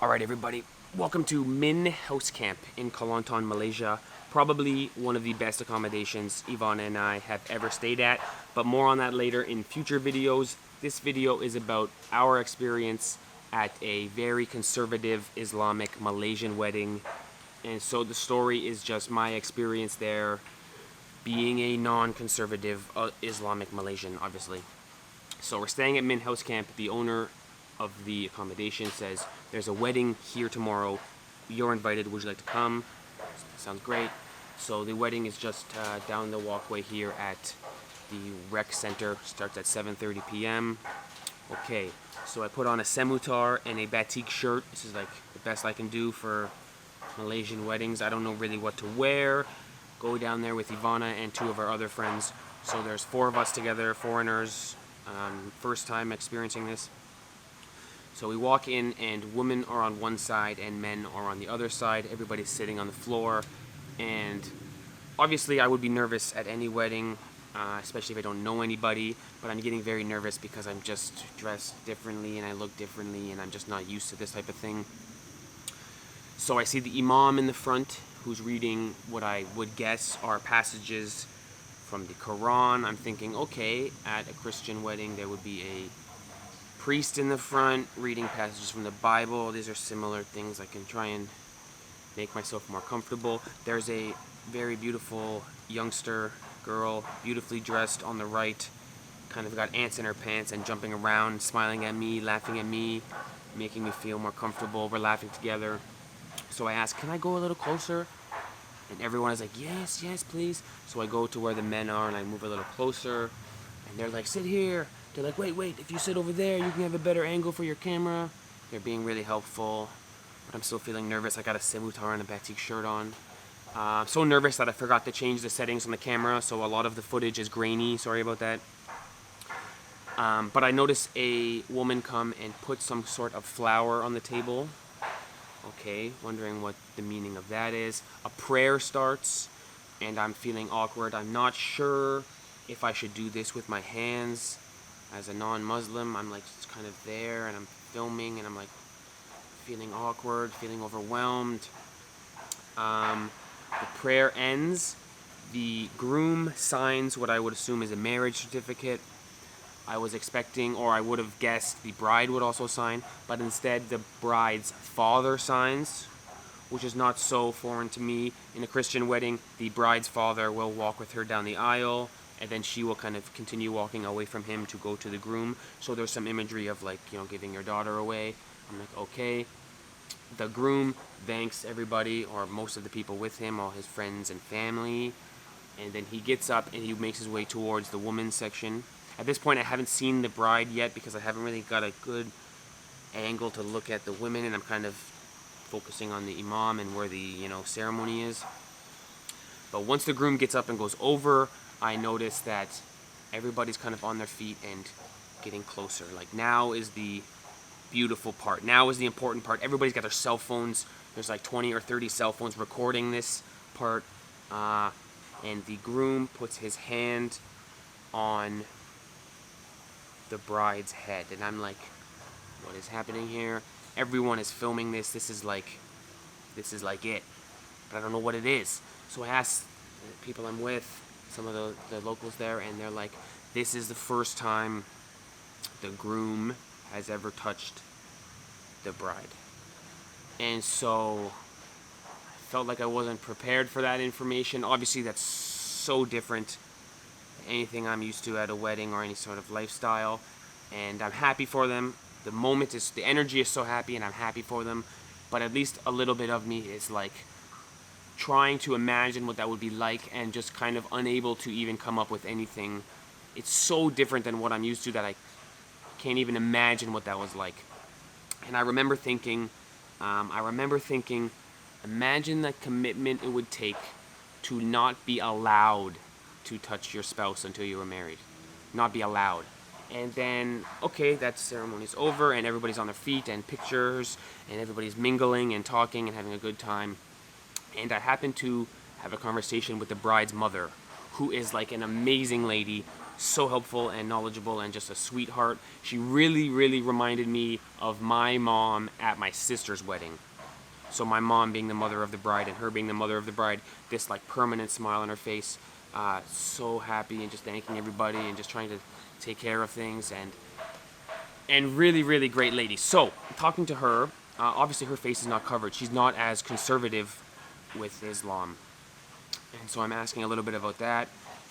Alright everybody, welcome to Min House Camp in Kelantan, Malaysia. Probably one of the best accommodations Ivana and I have ever stayed at, but more on that later in future videos. This video is about our experience at a very conservative Islamic Malaysian wedding. And so the story is just my experience there being a non-conservative Islamic Malaysian, obviously. So we're staying at Min House Camp. The owner of the accommodation says, there's a wedding here tomorrow. You're invited. Would you like to come? Sounds great. So the wedding is just down the walkway here at the rec center. Starts at 7:30 p.m. Okay, so I put on a semutar and a batik shirt. This is like the best I can do for Malaysian weddings. I don't know really what to wear. Go down there with Ivana and two of our other friends. So there's four of us together, foreigners, first time experiencing this. So we walk in and women are on one side and men are on the other side. Everybody's sitting on the floor, and obviously I would be nervous at any wedding, especially if I don't know anybody, but I'm getting very nervous because I'm just dressed differently and I look differently and I'm just not used to this type of thing. So I see the imam in the front who's reading what I would guess are passages from the Quran. I'm thinking, okay, at a Christian wedding there would be a priest in the front reading passages from the Bible. These are similar things. I can try and make myself more comfortable. There's a very beautiful youngster girl, beautifully dressed on the right, kind of got ants in her pants and jumping around, smiling at me, laughing at me, making me feel more comfortable. We're laughing together. So I ask, can I go a little closer? And everyone is like, yes, yes, please. So I go to where the men are and I move a little closer, and they're like, sit here. They're like, wait, if you sit over there, you can have a better angle for your camera. They're being really helpful, but I'm still feeling nervous. I got a semutar and a batik shirt on. I'm so nervous that I forgot to change the settings on the camera, so a lot of the footage is grainy. Sorry about that. But I noticed a woman come and put some sort of flower on the table. Okay, wondering what the meaning of that is. A prayer starts, and I'm feeling awkward. I'm not sure if I should do this with my hands. As a non-Muslim, I'm like just kind of there, and I'm filming, and I'm like feeling awkward, feeling overwhelmed. The prayer ends. The groom signs what I would assume is a marriage certificate. I was expecting, or I would have guessed, the bride would also sign, but instead the bride's father signs, which is not so foreign to me. In a Christian wedding, the bride's father will walk with her down the aisle, and then she will kind of continue walking away from him to go to the groom. So there's some imagery of like, giving your daughter away. I'm like, okay. The groom thanks everybody, or most of the people with him, all his friends and family, and then he gets up and he makes his way towards the women's section. At this point, I haven't seen the bride yet because I haven't really got a good angle to look at the women, and I'm kind of focusing on the imam and where the ceremony is. But once the groom gets up and goes over, I notice that everybody's kind of on their feet and getting closer. Like, now is the beautiful part. Now is the important part. Everybody's got their cell phones. There's like 20 or 30 cell phones recording this part. And the groom puts his hand on the bride's head. And I'm like, what is happening here? Everyone is filming this. This is like it. But I don't know what it is. So I asked the people I'm with, some of the locals there, and they're like, this is the first time the groom has ever touched the bride. And so I felt like I wasn't prepared for that information. Obviously that's so different than anything I'm used to at a wedding or any sort of lifestyle, and I'm happy for them. The energy is so happy, and I'm happy for them, but at least a little bit of me is like trying to imagine what that would be like, and just kind of unable to even come up with anything. It's so different than what I'm used to that I can't even imagine what that was like. And I remember thinking, imagine the commitment it would take to not be allowed to touch your spouse until you were married. Not be allowed. And then, okay, that ceremony's over, and everybody's on their feet, and pictures, and everybody's mingling and talking and having a good time. And I happened to have a conversation with the bride's mother, who is like an amazing lady. so helpful and knowledgeable and just a sweetheart. She really, really reminded me of my mom at my sister's wedding. So my mom being the mother of the bride and her being the mother of the bride, this like permanent smile on her face, so happy and just thanking everybody and just trying to take care of things, and really, really great lady. So talking to her, obviously her face is not covered. She's not as conservative with Islam. And so I'm asking a little bit about that.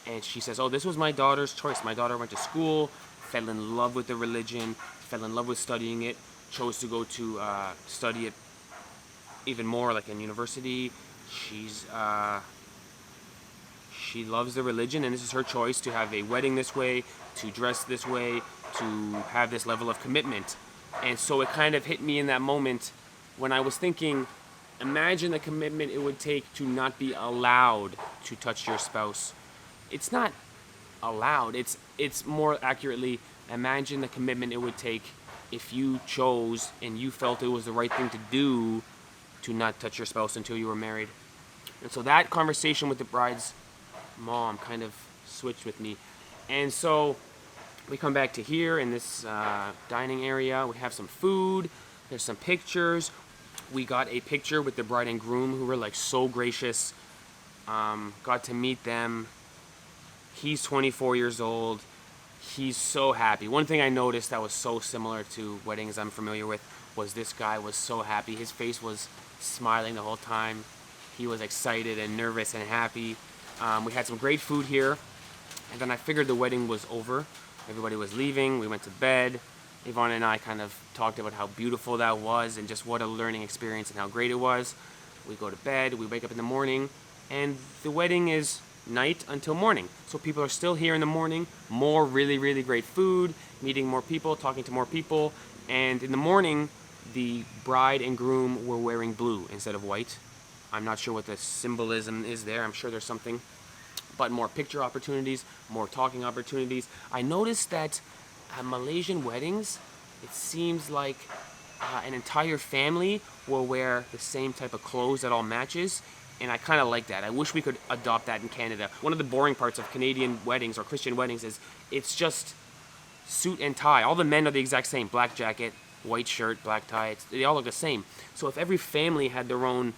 And she says, oh, this was my daughter's choice. My daughter went to school, fell in love with the religion, fell in love with studying it, chose to go to study it even more, like in university. She loves the religion, and this is her choice to have a wedding this way, to dress this way, to have this level of commitment. And so it kind of hit me in that moment when I was thinking, imagine the commitment it would take to not be allowed to touch your spouse. It's not allowed. It's more accurately, imagine the commitment it would take if you chose and you felt it was the right thing to do to not touch your spouse until you were married. And so that conversation with the bride's mom kind of switched with me. And so we come back to here in this dining area. We have some food. There's some pictures. We got a picture with the bride and groom who were like so gracious. Got to meet them. He's 24 years old. He's so happy. One thing I noticed that was so similar to weddings I'm familiar with was this guy was so happy. His face was smiling the whole time. He was excited and nervous and happy. We had some great food here. And then I figured the wedding was over. Everybody was leaving. We went to bed. Yvonne and I kind of talked about how beautiful that was and just what a learning experience and how great it was. We go to bed. We wake up in the morning. And the wedding is night until morning. So people are still here in the morning. More really, really great food. Meeting more people. Talking to more people. And in the morning, the bride and groom were wearing blue instead of white. I'm not sure what the symbolism is there. I'm sure there's something. But more picture opportunities, more talking opportunities. I noticed that at Malaysian weddings, it seems like an entire family will wear the same type of clothes that all matches. And I kind of like that. I wish we could adopt that in Canada. One of the boring parts of Canadian weddings or Christian weddings is it's just suit and tie. All the men are the exact same. Black jacket, white shirt, black tie. They all look the same. So if every family had their own,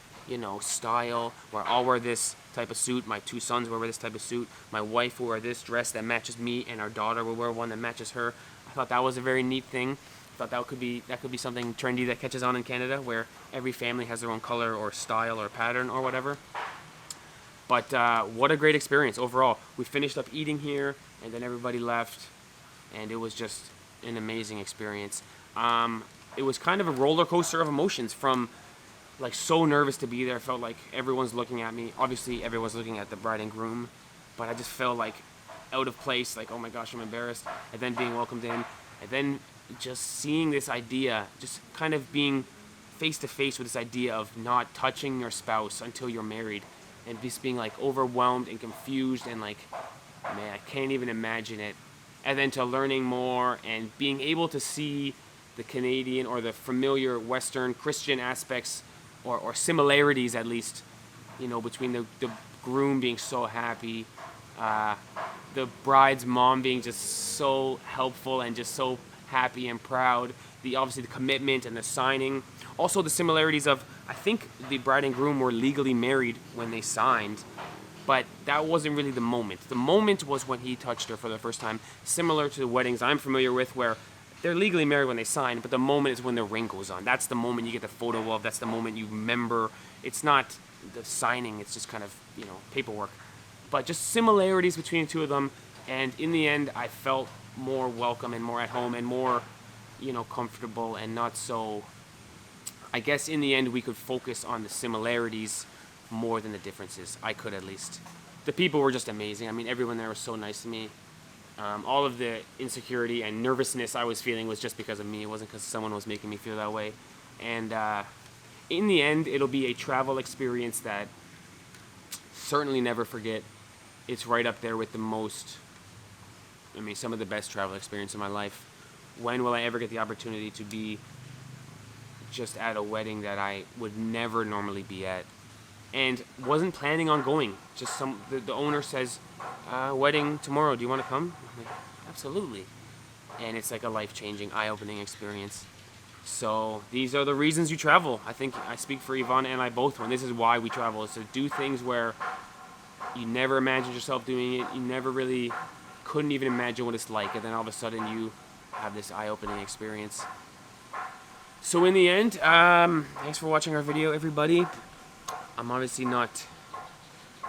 style, where I'll wear this type of suit, my two sons will wear this type of suit, my wife will wear this dress that matches me, and our daughter will wear one that matches her. I thought that was a very neat thing. I thought that could be something trendy that catches on in Canada, where every family has their own color or style or pattern or whatever. But what a great experience overall. We finished up eating here, and then everybody left, and it was just an amazing experience. It was kind of a roller coaster of emotions, from like so nervous to be there. Felt like everyone's looking at me. Obviously, everyone's looking at the bride and groom, but I just felt like out of place, like, oh my gosh, I'm embarrassed. And then being welcomed in, and then just seeing this idea, just kind of being face to face with this idea of not touching your spouse until you're married, and just being like overwhelmed and confused and like, man, I can't even imagine it. And then to learning more and being able to see the Canadian or the familiar Western Christian aspects or similarities, at least, between the groom being so happy, the bride's mom being just so helpful and just so happy and proud, obviously the commitment and the signing. Also the similarities of, I think the bride and groom were legally married when they signed, but that wasn't really the moment. The moment was when he touched her for the first time, similar to the weddings I'm familiar with, where they're legally married when they sign, but the moment is when the ring goes on. That's the moment you get the photo of. That's the moment you remember. It's not the signing. It's just kind of, paperwork. But just similarities between the two of them. And in the end, I felt more welcome and more at home and more, comfortable and not so... I guess in the end, we could focus on the similarities more than the differences. I could, at least. The people were just amazing. I mean, everyone there was so nice to me. All of the insecurity and nervousness I was feeling was just because of me. It wasn't because someone was making me feel that way. And in the end, it'll be a travel experience that certainly never forget. It's right up there with some of the best travel experience in my life. When will I ever get the opportunity to be just at a wedding that I would never normally be at? and wasn't planning on going. Just the owner says, wedding tomorrow, do you want to come? I'm like, absolutely. And it's like a life-changing, eye-opening experience. So these are the reasons you travel. I think I speak for Yvonne and I both when this is why we travel, is to do things where you never imagined yourself doing it. You never really couldn't even imagine what it's like, and then all of a sudden you have this eye-opening experience. So in the end, thanks for watching our video, everybody. I'm obviously not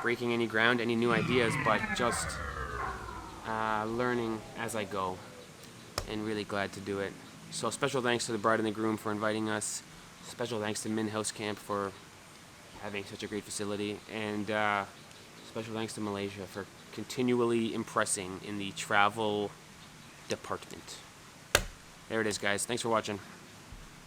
breaking any ground, any new ideas, but just learning as I go, and really glad to do it. So special thanks to the bride and the groom for inviting us. Special thanks to Min House Camp for having such a great facility, and special thanks to Malaysia for continually impressing in the travel department. There it is, guys. Thanks for watching.